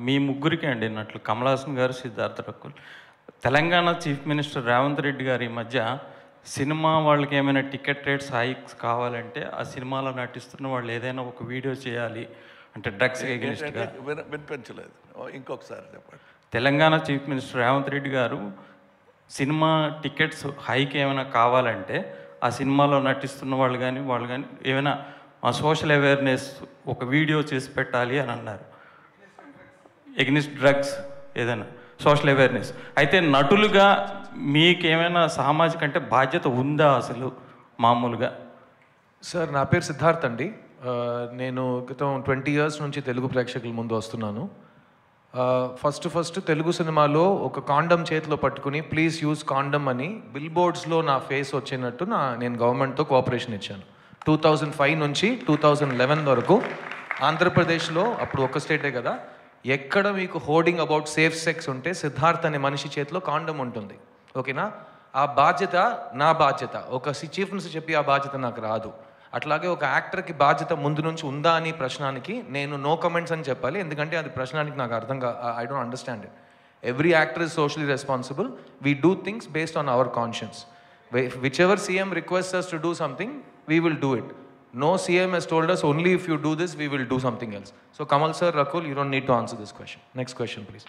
మీ ముగ్గురికి అండి నట్లు కమల్ హాసన్ గారు, సిద్ధార్థ రకుల్. తెలంగాణ చీఫ్ మినిస్టర్ రేవంత్ రెడ్డి గారు ఈ మధ్య సినిమా వాళ్ళకి ఏమైనా టికెట్ రేట్స్ హైక్స్ కావాలంటే ఆ సినిమాలో నటిస్తున్న వాళ్ళు ఏదైనా ఒక వీడియో చేయాలి అంటే డ్రగ్స్ ఎగెనిస్ట్గా. వినిపించలేదు, ఇంకొకసారి చెప్పండి. తెలంగాణ చీఫ్ మినిస్టర్ రేవంత్ రెడ్డి గారు సినిమా టికెట్స్ హైక్ ఏమైనా కావాలంటే ఆ సినిమాలో నటిస్తున్న వాళ్ళు కానీ ఏమైనా సోషల్ అవేర్నెస్ ఒక వీడియో చేసి పెట్టాలి అని అన్నారు. ఎగ్నిస్ట్ డ్రగ్స్ ఏదైనా సోషల్ అవేర్నెస్. అయితే నటులుగా మీకేమైనా సామాజిక అంటే బాధ్యత ఉందా అసలు మామూలుగా? సార్, నా పేరు సిద్ధార్థ్ అండి. నేను క్రితం 20 years నుంచి తెలుగు ప్రేక్షకుల ముందు వస్తున్నాను. ఫస్ట్ తెలుగు సినిమాలో ఒక కాండమ్ చేతిలో పట్టుకుని ప్లీజ్ యూజ్ కాండమ్ అని బిల్ బోర్డ్స్లో నా ఫేస్ వచ్చినట్టు నేను గవర్నమెంట్తో కోఆపరేషన్ ఇచ్చాను. 2005 నుంచి 2011 వరకు ఆంధ్రప్రదేశ్లో, అప్పుడు ఒక స్టేటే కదా, ఎక్కడ మీకు హోర్డింగ్ అబౌట్ సేఫ్ సెక్స్ ఉంటే సిద్ధార్థ్ అనే మనిషి చేతిలో కాండమ్ ఉంటుంది. ఓకేనా? ఆ బాధ్యత నా బాధ్యత. ఒక చీఫ్ మినిస్టర్ చెప్పి ఆ బాధ్యత నాకు రాదు. అట్లాగే ఒక యాక్టర్కి బాధ్యత ముందు నుంచి ఉందా అని ప్రశ్నానికి నేను నో కమెంట్స్ అని చెప్పాలి. ఎందుకంటే అది ప్రశ్నానికి నాకు I don't understand it. Every actor is socially responsible. We do things based on hour conscience. Which ever CM requests us to do something, we will do it. No CM has told us only if you do this, we will do something else. So Kamal sir, Rakul, you don't need to answer this question. Next question, please.